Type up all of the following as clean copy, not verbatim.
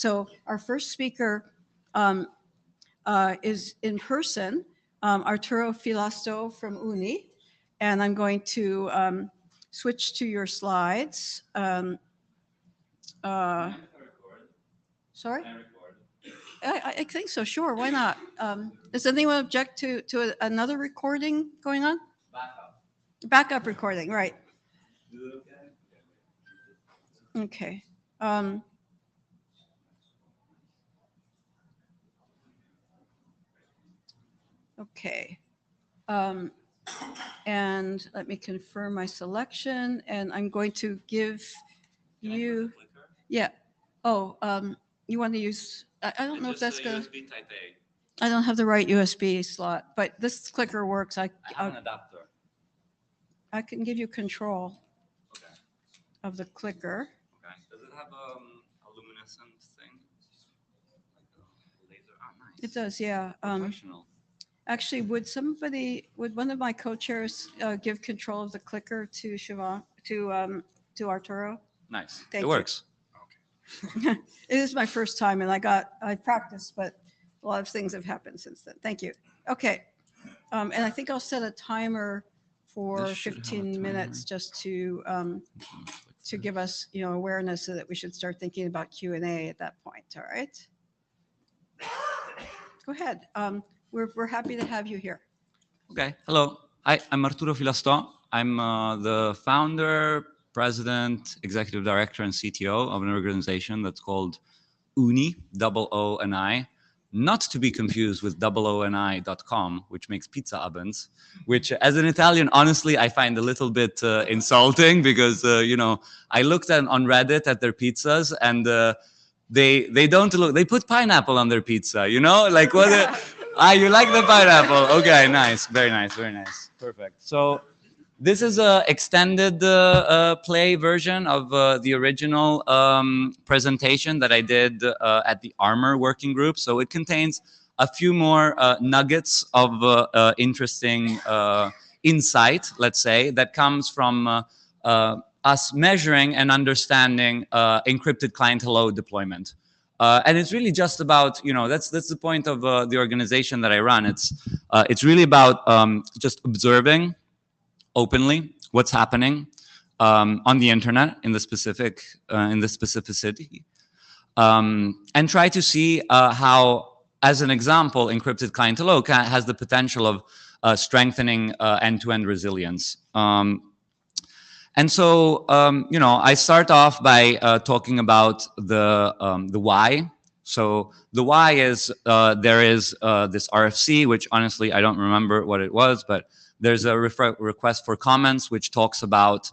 So our first speaker is in person, Arturo Filasto from OONI, and I'm going to switch to your slides. Sorry? I think so, sure, why not? Does anyone object to another recording going on? Backup recording, right. Okay. Okay. And let me confirm my selection, and I'm going to give you, yeah. Oh, you want to use, I don't know if that's going to, I don't have the right USB slot, but this clicker works. I have an adapter. I can give you control of the clicker. Okay. Does it have a luminescent thing? Like a laser? Oh, nice. It does, yeah. Professional. Actually, would one of my co-chairs give control of the clicker to Siobhan, to Arturo? Nice. Thank it you. works. It is my first time, and I practiced, but a lot of things have happened since then. Thank you. Okay. And I think I'll set a timer for 15 minutes just to give us, awareness so that we should start thinking about Q&A at that point. All right. Go ahead. We're happy to have you here. Okay. Hello. I'm Arturo Filasto. I'm the founder, president, executive director, and CTO of an organization that's called OONI, OONI, not to be confused with OONI.com, which makes pizza ovens, which as an Italian, honestly, I find a little bit insulting because, I looked on Reddit at their pizzas and they don't look, they put pineapple on their pizza, like what? You like the pineapple? Okay, nice. Very nice. Very nice. Perfect. So this is a extended play version of the original presentation that I did at the ARMOR working group. So it contains a few more nuggets of interesting insight, let's say, that comes from us measuring and understanding encrypted ClientHello deployment. And it's really just about, that's the point of the organization that I run. It's really about just observing openly what's happening on the internet in the specificity, and try to see how, as an example, encrypted ClientHello has the potential of strengthening end-to-end resilience. And so, I start off by talking about the why. So the why is there is this RFC, which honestly, I don't remember what it was, but there's a request for comments, which talks about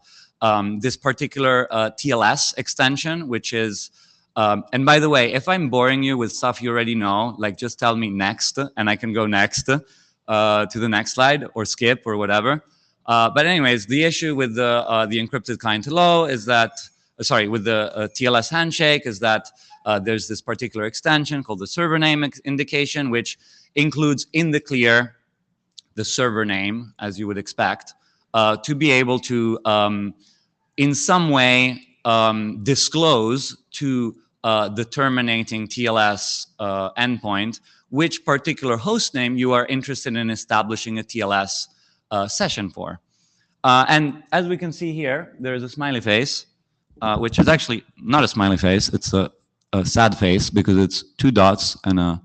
this particular TLS extension, which is, and by the way, if I'm boring you with stuff you already know, like just tell me next, and I can go next to the next slide or skip or whatever. But anyways, the issue with the encrypted ClientHello is that, with the TLS handshake is that there's this particular extension called the server name indication, which includes in the clear the server name, as you would expect, to be able to, in some way, disclose to the terminating TLS endpoint which particular host name you are interested in establishing a TLS session for. And as we can see here, there's a smiley face, which is actually not a smiley face. It's a sad face because it's 2 dots and a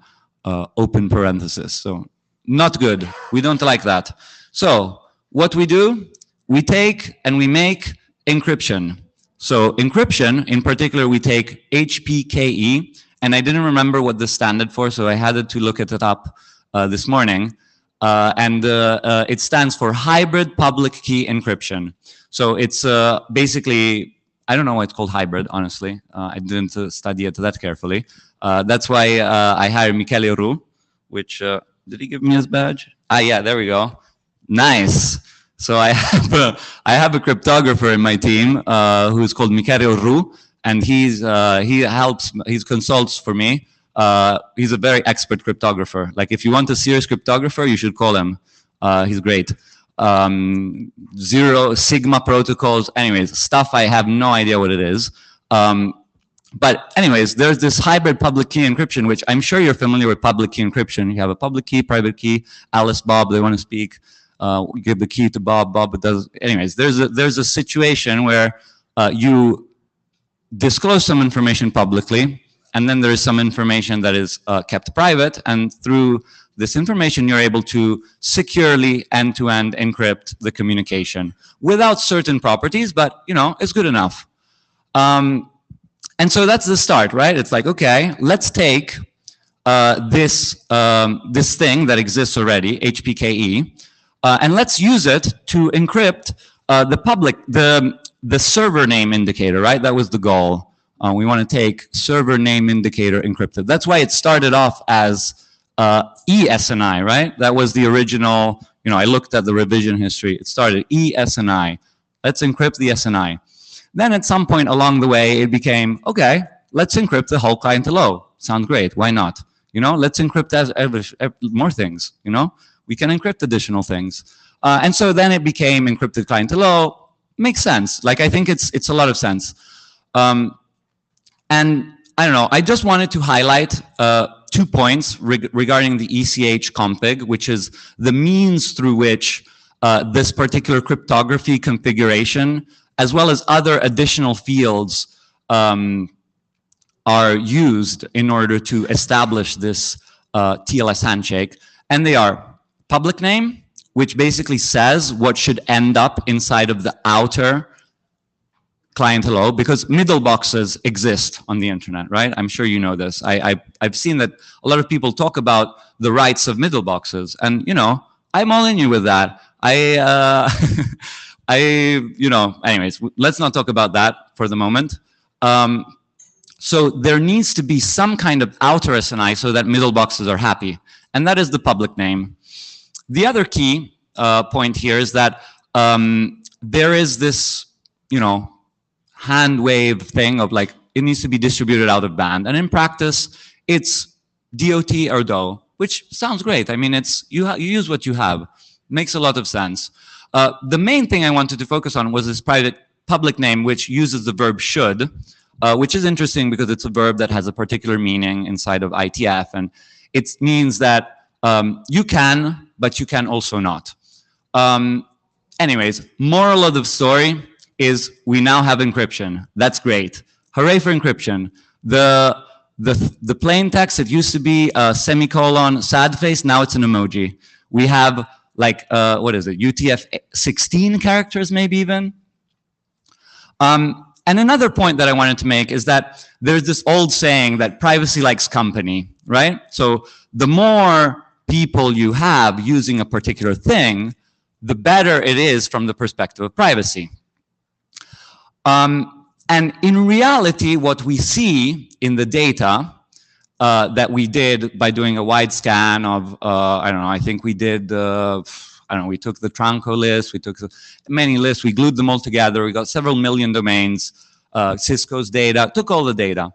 open parenthesis. So not good. We don't like that. So what we do, we take and we make encryption. So encryption, in particular, we take HPKE, and I didn't remember what this standard for, so I had to look it up this morning. And it stands for hybrid public key encryption. So it's basically, I don't know why it's called hybrid, honestly. I didn't study it that carefully. That's why I hired Michele Roux, which, did he give me his badge? Ah, yeah, there we go. Nice. So I have a cryptographer in my team who's called Michele Roux, and he consults for me. He's a very expert cryptographer. Like if you want a serious cryptographer, you should call him. He's great. 0 sigma protocols, anyways, stuff I have no idea what it is. But anyways, there's this hybrid public key encryption, which I'm sure you're familiar with public key encryption. You have a public key, private key. Alice, Bob, they want to speak. Give the key to Bob. Bob does. Anyways, there's a situation where you disclose some information publicly, and then there is some information that is kept private. And through this information, you're able to securely end-to-end encrypt the communication without certain properties, but it's good enough. And so that's the start, right? It's like, okay, let's take this thing that exists already, HPKE, and let's use it to encrypt the server name indicator, right? That was the goal. We want to take server name indicator encrypted. That's why it started off as ESNI, right? That was the original, I looked at the revision history. It started ESNI. Let's encrypt the SNI. Then at some point along the way, it became, okay, let's encrypt the whole ClientHello. Sounds great. Why not? Let's encrypt more things. We can encrypt additional things. And so then it became Encrypted ClientHello. Makes sense. Like, I think it's a lot of sense. And I don't know, I just wanted to highlight 2 points regarding the ECH config, which is the means through which this particular cryptography configuration, as well as other additional fields, are used in order to establish this TLS handshake. And they are public name, which basically says what should end up inside of the outer ClientHello, because middle boxes exist on the internet, right? I'm sure you know this. I've seen that a lot of people talk about the rights of middle boxes, and I'm all in you with that. Anyways, let's not talk about that for the moment. So there needs to be some kind of outer SNI so that middle boxes are happy, and that is the public name. The other key point here is that there is this, hand wave thing of like, it needs to be distributed out of band. And in practice, it's DOT or DO, which sounds great. I mean, you use what you have. Makes a lot of sense. The main thing I wanted to focus on was this private public name, which uses the verb should, which is interesting because it's a verb that has a particular meaning inside of IETF. And it means that you can, but you can also not. Anyways, moral of the story is we now have encryption. That's great. Hooray for encryption. The plain text, it used to be a semicolon sad face. Now it's an emoji. We have like, what is it? UTF-16 characters, maybe even. And another point that I wanted to make is that there's this old saying that privacy likes company, right? So the more people you have using a particular thing, the better it is from the perspective of privacy. And in reality, what we see in the data that we did by doing a wide scan of, I don't know, I think we did, I don't know, we took the Tranco list, we took many lists, we glued them all together, we got several million domains, Cisco's data, took all the data,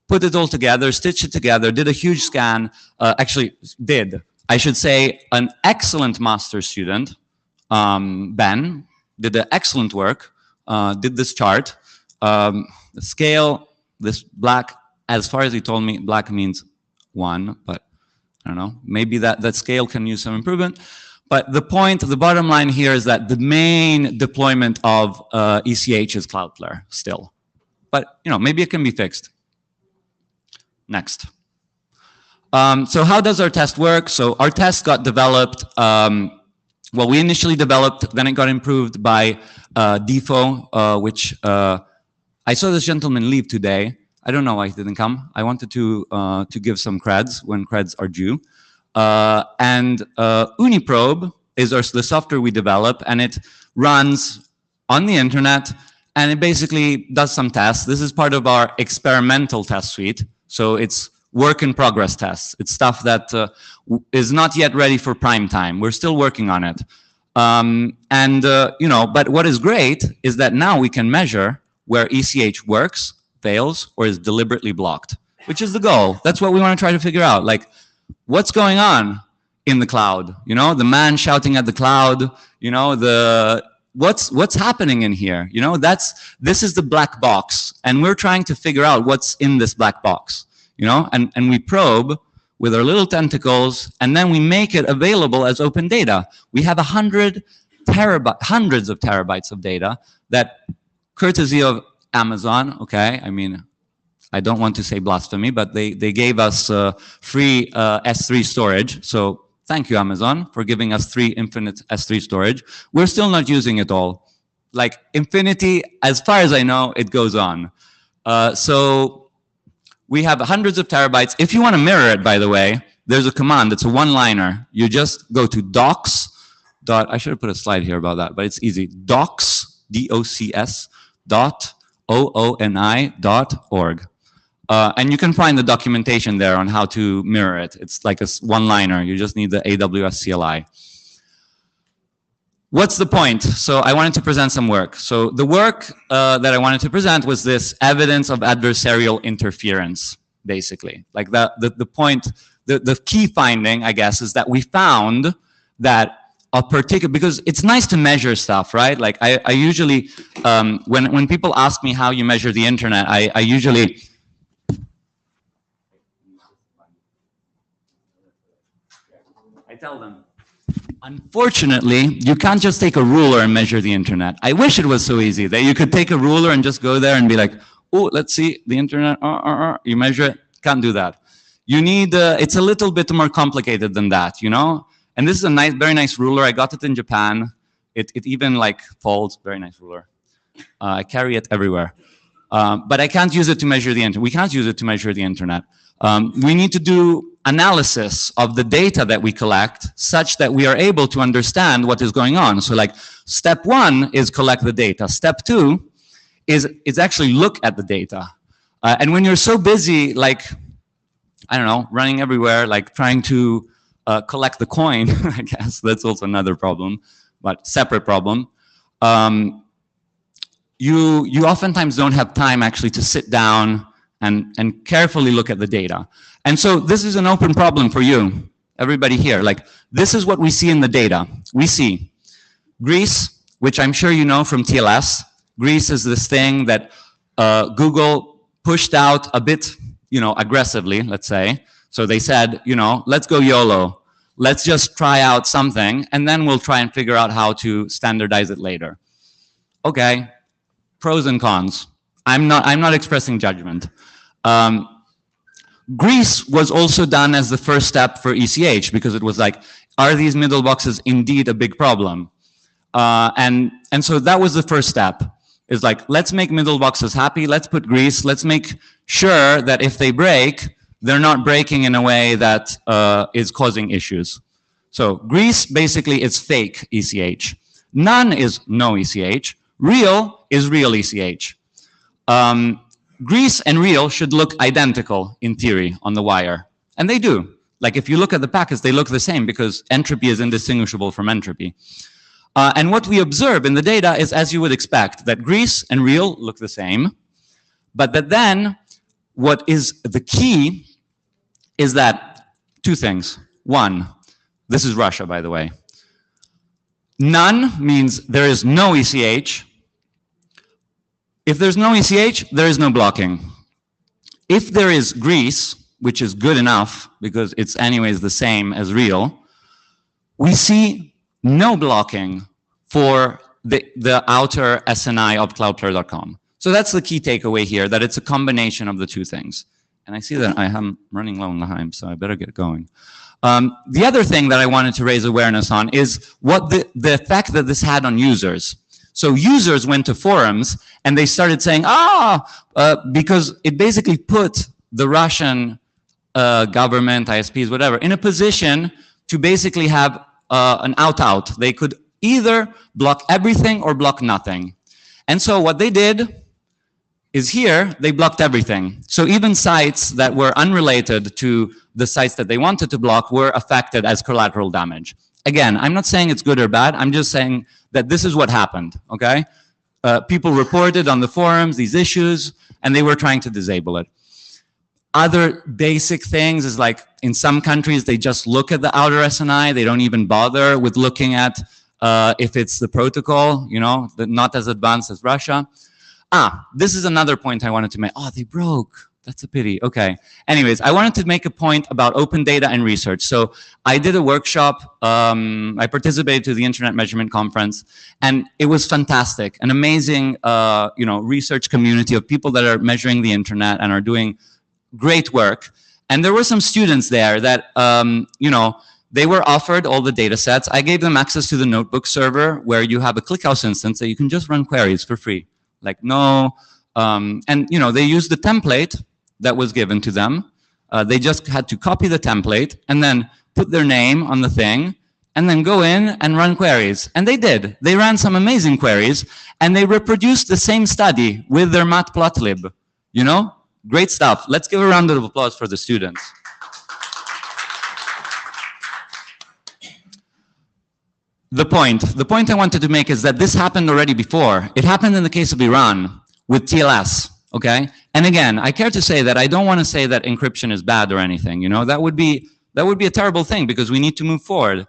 put it all together, stitched it together, did a huge scan, I should say, an excellent master student, Ben, did the excellent work, did this chart. The scale, this black, as far as he told me, black means 1, but I don't know, maybe that scale can use some improvement. But the point, the bottom line here is that the main deployment of ECH is Cloudflare still. But, maybe it can be fixed. Next. So how does our test work? So our test got developed, well, we initially developed, then it got improved by DeFo, which I saw this gentleman leave today. I don't know why he didn't come. I wanted to give some creds when creds are due. And OONI Probe is the software we develop, and it runs on the internet, and it basically does some tests. This is part of our experimental test suite. So it's work in progress tests. It's stuff that is not yet ready for prime time. We're still working on it. But what is great is that now we can measure where ECH works, fails, or is deliberately blocked, which is the goal. That's what we want to try to figure out. Like, what's going on in the cloud? The man shouting at the cloud, what's happening in here? You know, this is the black box, and we're trying to figure out what's in this black box, you know, and we probe with our little tentacles, and then we make it available as open data. We have hundreds of terabytes of data that, courtesy of Amazon, okay, I mean, I don't want to say blasphemy, but they gave us free S3 storage. So thank you, Amazon, for giving us infinite S3 storage. We're still not using it all. Like infinity, as far as I know, it goes on. So we have hundreds of terabytes. If you want to mirror it, by the way, there's a command. It's a one-liner. You just go to docs. I should have put a slide here about that, but it's easy. Docs, D-O-C-S, .ooni.org. And you can find the documentation there on how to mirror it. It's like a one-liner. You just need the AWS CLI. What's the point? So I wanted to present some work. So the work that I wanted to present was this evidence of adversarial interference, basically. Like the point, the key finding, I guess, is that we found that a particular, because it's nice to measure stuff, right? Like I usually, when people ask me how you measure the internet, I usually, I tell them, unfortunately, you can't just take a ruler and measure the internet. I wish it was so easy that you could take a ruler and just go there and be like, oh, let's see the internet, you measure it. Can't do that. You need, it's a little bit more complicated than that, you know? And this is a nice, very nice ruler. I got it in Japan. It even like folds, very nice ruler. I carry it everywhere. But I can't use it to measure the internet. We can't use it to measure the internet. We need to do analysis of the data that we collect such that we are able to understand what is going on. So like step one is collect the data. Step two is actually look at the data. And when you're so busy, like, I don't know, running everywhere, like trying to collect the coin, I guess that's also another problem, but separate problem. You oftentimes don't have time actually to sit down and carefully look at the data. And so this is an open problem for you, everybody here. Like this is what we see in the data. We see Greece, which I'm sure you know from TLS. Greece is this thing that Google pushed out a bit, you know, aggressively, let's say. So they said, you know, let's go YOLO. Let's just try out something, and then we'll try and figure out how to standardize it later. Okay, pros and cons. I'm not expressing judgment. Greece was also done as the first step for ECH because it was like, are these middle boxes indeed a big problem? And so that was the first step. Is like, let's make middle boxes happy. Let's put Greece. Let's make sure that if they break, they're not breaking in a way that is causing issues. So Greece basically is fake ECH. None is no ECH. Real is real ECH. Greece and real should look identical in theory on the wire. And they do. Like if you look at the packets, they look the same because entropy is indistinguishable from entropy. And what we observe in the data is, as you would expect, that Greece and real look the same. But that then what is the key is that two things. One, this is Russia, by the way. None means there is no ECH. If there's no ECH, there is no blocking. If there is Greece, which is good enough because it's anyways the same as real, we see no blocking for the outer SNI of cloudflare.com. So that's the key takeaway here, that it's a combination of the two things. And I see that I am running low on time, so I better get going. The other thing that I wanted to raise awareness on is what the effect that this had on users. So users went to forums and they started saying, because it basically put the Russian government, ISPs, whatever, in a position to basically have an out-out. They could either block everything or block nothing. And so what they did is here, they blocked everything. So even sites that were unrelated to the sites that they wanted to block were affected as collateral damage. Again, I'm not saying it's good or bad. I'm just saying that this is what happened, okay? People reported on the forums these issues, and they were trying to disable it. Other basic things is like, in some countries, they just look at the outer SNI. They don't even bother with looking at if it's the protocol, you know, not as advanced as Russia. This is another point I wanted to make. Oh, they broke. That's a pity. Okay. Anyways, I wanted to make a point about open data and research. So I did a workshop. I participated to the Internet Measurement Conference, and it was fantastic. An amazing, you know, research community of people that are measuring the internet and are doing great work. And there were some students there that, you know, they were offered all the data sets. I gave them access to the notebook server where you have a ClickHouse instance that you can just run queries for free. Like, no, and, you know, they used the template that was given to them. They just had to copy the template and then put their name on the thing and then go in and run queries. And they did. They ran some amazing queries and they reproduced the same study with their matplotlib. You know, great stuff. Let's give a round of applause for the students. The point I wanted to make is that this happened already before. It happened in the case of Iran with TLS. Okay, and again, I care to say that I don't want to say that encryption is bad or anything. You know, that would be a terrible thing because we need to move forward.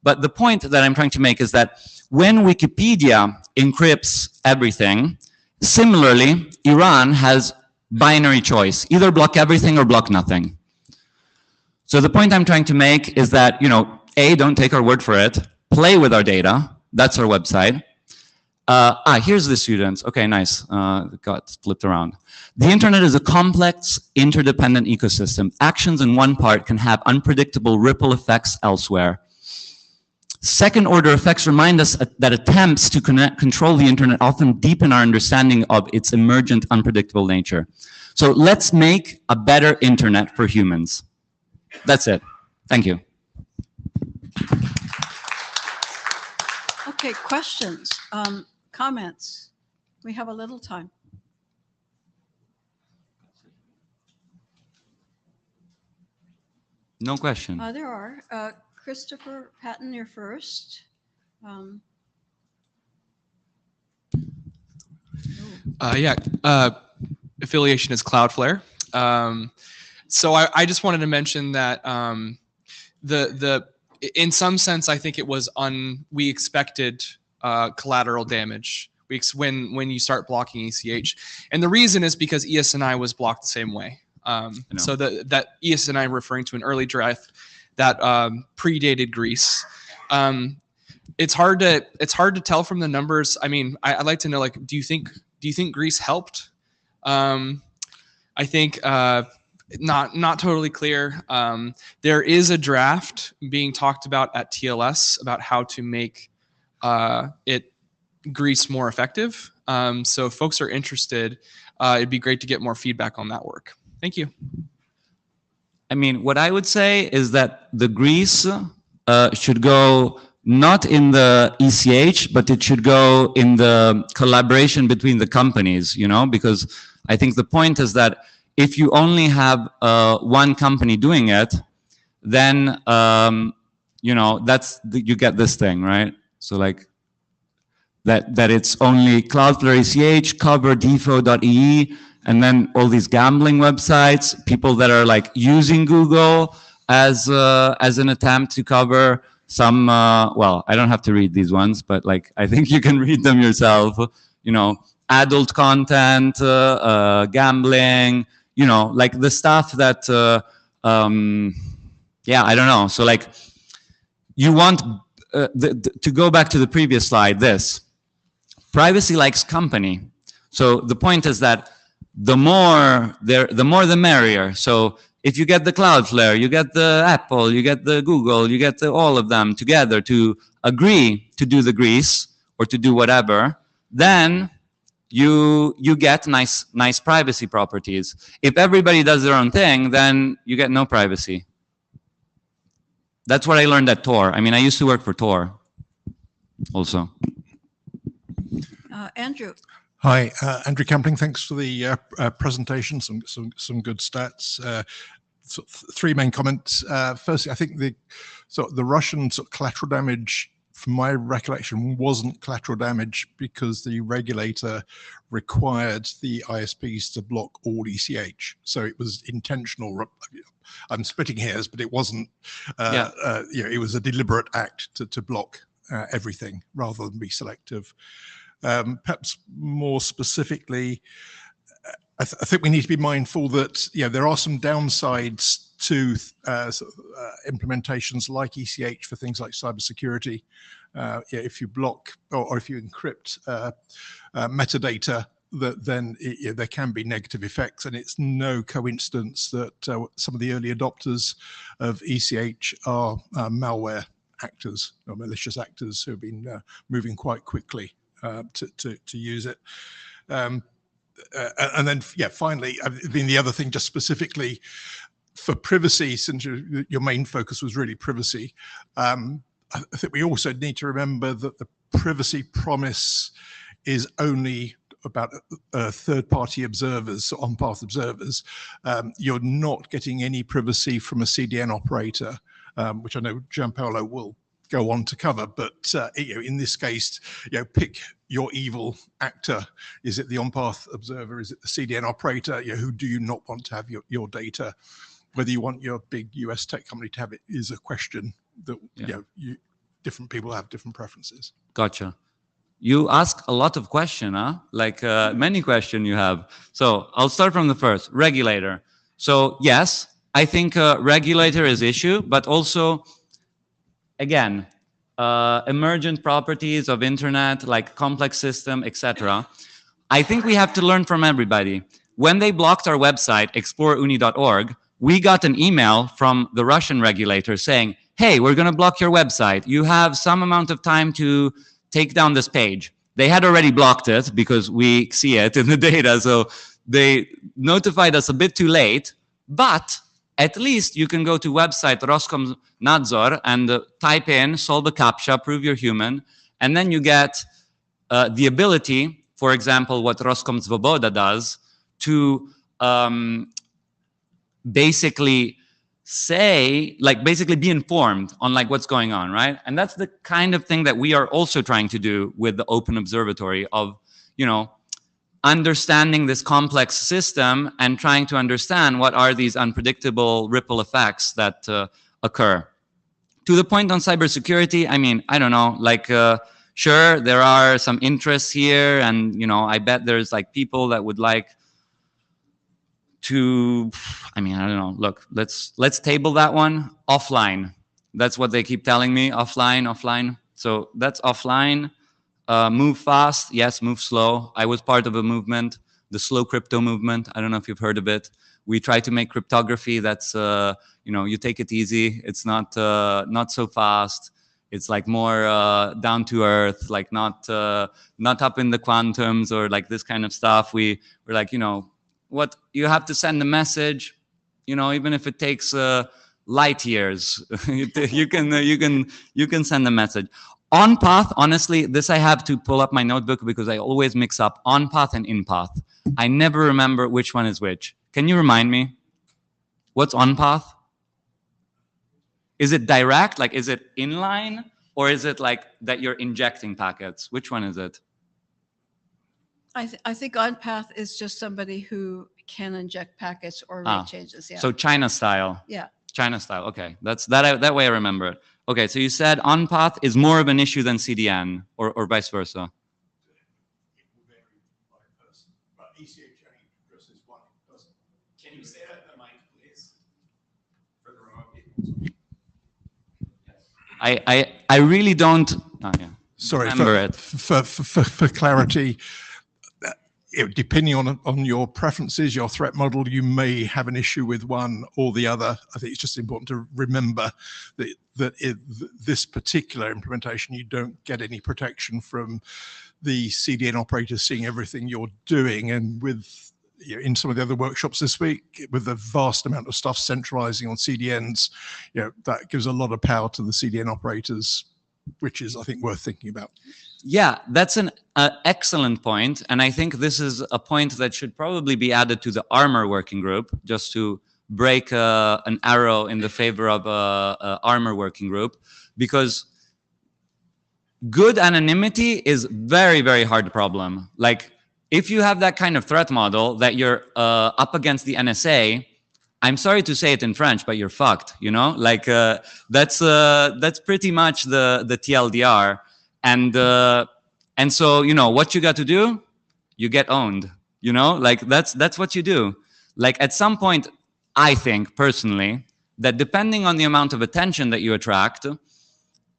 But the point that I'm trying to make is that when Wikipedia encrypts everything, similarly, Iran has binary choice: either block everything or block nothing. So the point I'm trying to make is that, you know, don't take our word for it. Play with our data. That's our website. Here's the students. Okay, nice. It got flipped around. The internet is a complex, interdependent ecosystem. Actions in one part can have unpredictable ripple effects elsewhere. Second-order effects remind us that attempts to control the internet often deepen our understanding of its emergent, unpredictable nature. So let's make a better internet for humans. That's it. Thank you. Okay, questions, comments? We have a little time. No question. There are. Christopher Patton, you're first. Affiliation is Cloudflare. So I just wanted to mention that in some sense, I think it was we expected collateral damage when you start blocking ECH, and the reason is because ESNI was blocked the same way. So that ESNI I'm referring to an early draft that predated Greece. It's hard to tell from the numbers. I mean, I'd like to know, like, do you think Greece helped? I think not totally clear. There is a draft being talked about at TLS about how to make Greece more effective. So if folks are interested, it'd be great to get more feedback on that work. Thank you. I mean, what I would say is that the Greece should go not in the ECH, but it should go in the collaboration between the companies, you know, because I think the point is that if you only have one company doing it, then, you know, you get this thing, right? So like that it's only Cloudflare ECH, cover defo.ee, and then all these gambling websites, people that are like using Google as an attempt to cover some, well, I don't have to read these ones, but like, I think you can read them yourself, you know, adult content, gambling, you know, like the stuff that, yeah, I don't know. So like, you want to go back to the previous slide, privacy likes company. So the point is that the more the merrier. So if you get the Cloudflare, you get the Apple, you get the Google, you get all of them together to agree to do the Greece or to do whatever, then you get nice privacy properties. If everybody does their own thing, then you get no privacy. That's what I learned at Tor. I mean, I used to work for Tor also. Andrew. Hi, Andrew Campling. Thanks for the presentation. Some good stats. So three main comments. Firstly, I think the Russian collateral damage, from my recollection, wasn't collateral damage because the regulator required the ISPs to block all ECH. So it was intentional. I'm splitting hairs, but it wasn't. You know, it was a deliberate act to block. everything rather than be selective. Perhaps more specifically, I think we need to be mindful that there are some downsides to implementations like ECH for things like cybersecurity. If you block or if you encrypt metadata, then there can be negative effects, and it's no coincidence that some of the early adopters of ECH are malware actors or malicious actors who have been moving quite quickly to use it. And then, finally, I mean, the other thing, just specifically for privacy, since your main focus was really privacy, I think we also need to remember that the privacy promise is only about third-party observers, on-path observers. You're not getting any privacy from a CDN operator, which I know Gianpaolo will go on to cover, but in this case, pick your evil actor. Is it the on-path observer? Is it the CDN operator? Who do you not want to have your data? Whether you want your big US tech company to have it is a question that different people have different preferences. Gotcha. You ask a lot of questions, huh? Like many questions you have. So I'll start from the first, regulator. So yes, I think regulator is issue, but also, again, emergent properties of internet, like complex system, etc. I think we have to learn from everybody. When they blocked our website, exploreuni.org, we got an email from the Russian regulator saying, hey, we're going to block your website. You have some amount of time to take down this page. They had already blocked it because we see it in the data. So they notified us a bit too late, but at least you can go to website Roskomnadzor and type in, solve a CAPTCHA, prove you're human. And then you get the ability, for example, what Roskomsvoboda does, to basically say, like basically be informed on like what's going on, right? And that's the kind of thing that we are also trying to do with the Open Observatory of, understanding this complex system and trying to understand what are these unpredictable ripple effects that occur. To the point on cybersecurity, I mean, I don't know, like, sure, there are some interests here, and, I bet there's like people that would like to, I mean, I don't know, look, let's table that one offline. That's what they keep telling me, offline. So that's offline. Move fast, yes, move slow. I was part of a movement, the slow crypto movement. I don't know if you've heard of it. We try to make cryptography that's, you take it easy. It's not so fast. It's like more down to earth, like not up in the quantums or like this kind of stuff. We're like, what you have to send a message, even if it takes light years, you can send a message. On path, honestly, this I have to pull up my notebook because I always mix up on path and in path. I never remember which one is which. Can you remind me? What's on path? Is it direct? Like, is it inline? Or is it like that you're injecting packets? Which one is it? I think on path is just somebody who can inject packets or rate changes. Yeah. So China style. Yeah. China style. Okay, that way I remember it. Okay, so you said on path is more of an issue than CDN, or vice versa. Can you say that in the mic, please? For the remote people. I really don't. Oh, yeah. Sorry, remember it. For clarity, depending on your preferences, your threat model, you may have an issue with one or the other. I think it's just important to remember that this particular implementation, you don't get any protection from the CDN operator seeing everything you're doing. And with in some of the other workshops this week, with the vast amount of stuff centralizing on CDNs, that gives a lot of power to the CDN operators, which is, I think, worth thinking about. Yeah, that's an excellent point. And I think this is a point that should probably be added to the ARMOR working group, just to break an arrow in the favor of ARMOR working group, because good anonymity is very, very hard problem. Like, if you have that kind of threat model that you're up against the NSA, I'm sorry to say it in French, but you're fucked, you know? Like, that's pretty much the TLDR. And so, you know, what you got to do, you get owned, you know? Like, that's what you do. Like, at some point, I think, personally, that depending on the amount of attention that you attract,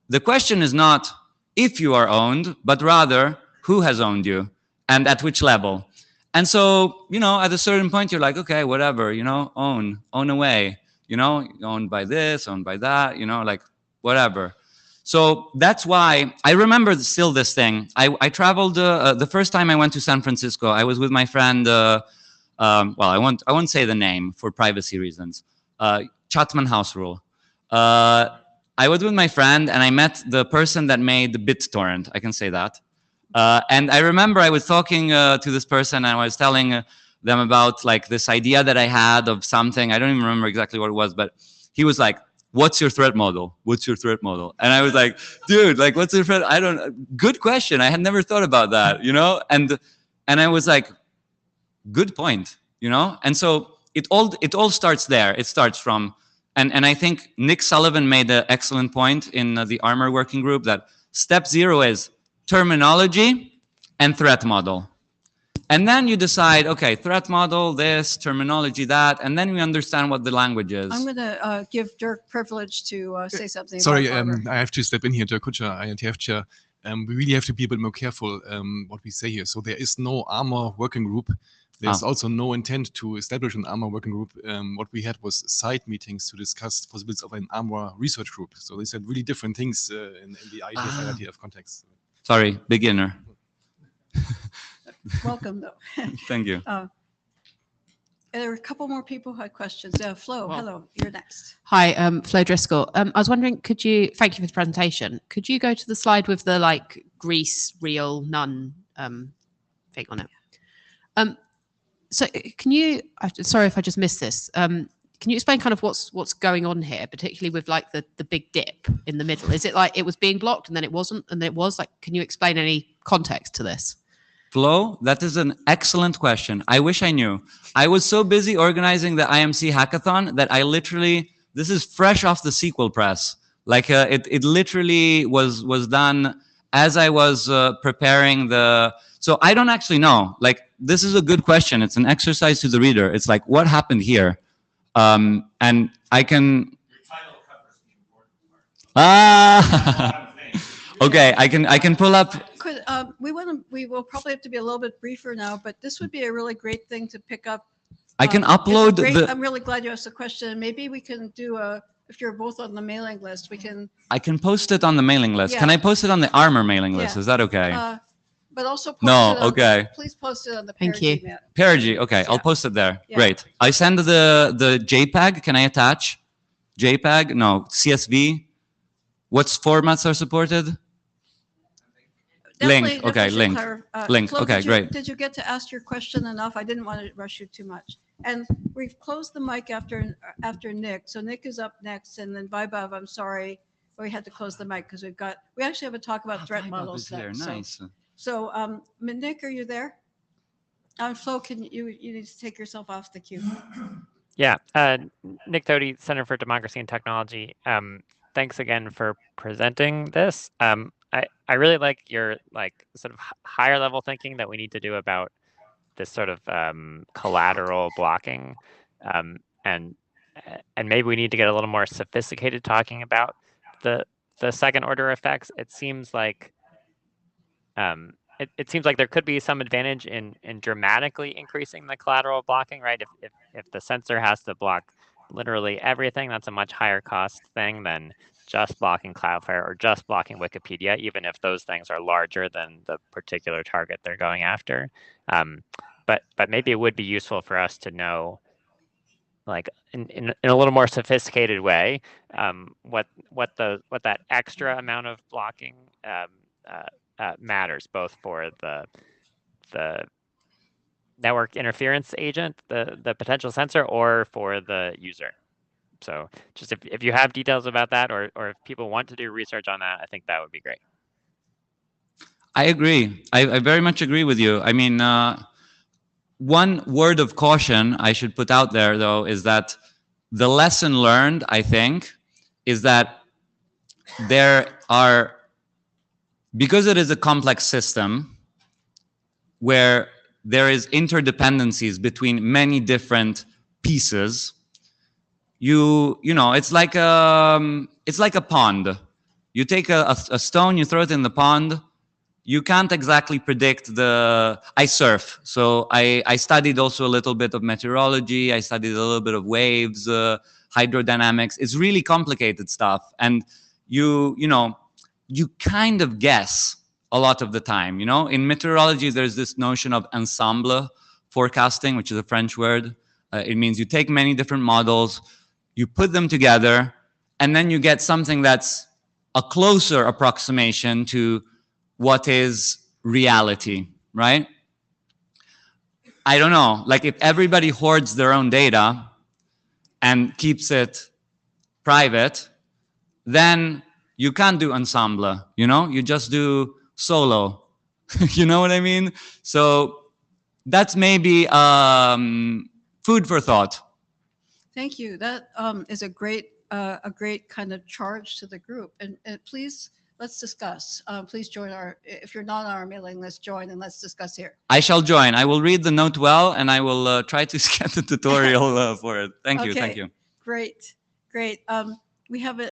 the question is not if you are owned, but rather who has owned you and at which level. And so, you know, at a certain point, you're like, okay, whatever, you know, own away, you know, owned by this, owned by that, you know, like whatever. So that's why I remember still this thing. I traveled, the first time I went to San Francisco, I was with my friend, well, I won't say the name for privacy reasons, Chatman House Rule. I was with my friend and I met the person that made BitTorrent, I can say that. And I remember I was talking to this person and I was telling them about like this idea that I had of something. I don't even remember exactly what it was, but he was like, what's your threat model? What's your threat model? And I was like, dude, like, what's your threat? I don't, good question. I had never thought about that, you know? And I was like, good point, you know? And so it all starts there. It starts from, and I think Nick Sullivan made an excellent point in the ARMOR working group that step 0 is terminology and threat model. And then you decide, okay, threat model, this, terminology, that, and then we understand what the language is. I'm going to give Dirk privilege to say something. Sorry, about ARMOR. I have to step in here, Dirk Kutscher, IETF chair. We really have to be a bit more careful what we say here. So there is no ARMOR working group. There's also no intent to establish an ARMOR working group. What we had was side meetings to discuss possibilities of an ARMOR research group. So they said really different things in the IETF context. Sorry, beginner. Welcome, though. Thank you. There were a couple more people who had questions. Flo, hello, you're next. Hi, Flo Driscoll. I was wondering, thank you for the presentation. Could you go to the slide with the like Greece, real, none thing on it? So can you, sorry if I just missed this. Can you explain kind of what's going on here, particularly with like the big dip in the middle? Is it like it was being blocked and then it wasn't and then it was? Like, can you explain any context to this? Flo, that is an excellent question. I wish I knew. I was so busy organizing the IMC hackathon that I literally, this is fresh off the SQL press. Like it literally was done as I was preparing the, so I don't actually know. Like, this is a good question. It's an exercise to the reader. It's like, what happened here? And I can. Your title covers the important part. Okay, I can pull up. We will probably have to be a little bit briefer now, but this would be a really great thing to pick up. I can It's a upload great, I'm really glad you asked the question. Maybe we can do if you're both on the mailing list, we can. I can post it on the mailing list. Yeah. Can I post it on the ARMOR mailing list? Yeah. Is that okay? But also post No, it on, okay. Please post it on the Thank PEARG you. email. PEARG, okay, Yeah. I'll post it there. Yeah. Great. I send the JPEG. Can I attach JPEG? No, CSV. What formats are supported? Link, Definitely okay, should link. Link, Flo, okay, great. Did you get to ask your question enough? I didn't want to rush you too much. And we've closed the mic after Nick. So Nick is up next, and then Vaibhav, I'm sorry, we had to close the mic because we actually have a talk about threat models next. Nice. So Nick, are you there? Flo, you need to take yourself off the queue. Yeah, Nick Thodey, Center for Democracy and Technology. Thanks again for presenting this. I really like your sort of higher level thinking that we need to do about this sort of collateral blocking, and maybe we need to get a little more sophisticated talking about the second order effects. It seems like it seems like there could be some advantage in dramatically increasing the collateral blocking, right? If the censor has to block literally everything, that's a much higher cost thing than just blocking Cloudflare or just blocking Wikipedia, even if those things are larger than the particular target they're going after. But maybe it would be useful for us to know, like in a little more sophisticated way, what that extra amount of blocking matters, both for the network interference agent, the potential censor, or for the user. So just if you have details about that, or if people want to do research on that, I think that would be great. I agree. I very much agree with you. I mean, one word of caution I should put out there, though, is that the lesson learned, I think, is that there are, because it is a complex system where there is interdependencies between many different pieces, you know, it's like a pond. You take a stone, you throw it in the pond. You can't exactly predict I surf, so I studied also a little bit of meteorology. I studied a little bit of waves, hydrodynamics. It's really complicated stuff, and you know, you kind of guess a lot of the time. You know, in meteorology, there's this notion of ensemble forecasting, which is a French word. It means you take many different models, you put them together, and then you get something that's a closer approximation to what is reality, right? I don't know, like if everybody hoards their own data and keeps it private, then you can't do ensemble, you know? You just do solo. You know what I mean? So that's maybe food for thought. Thank you. That is a great kind of charge to the group. And please, let's discuss. Please join if you're not on our mailing list, join and let's discuss here. I shall join. I will read the note well, and I will try to get the tutorial for it. Thank you. Okay. Thank you. Great. We have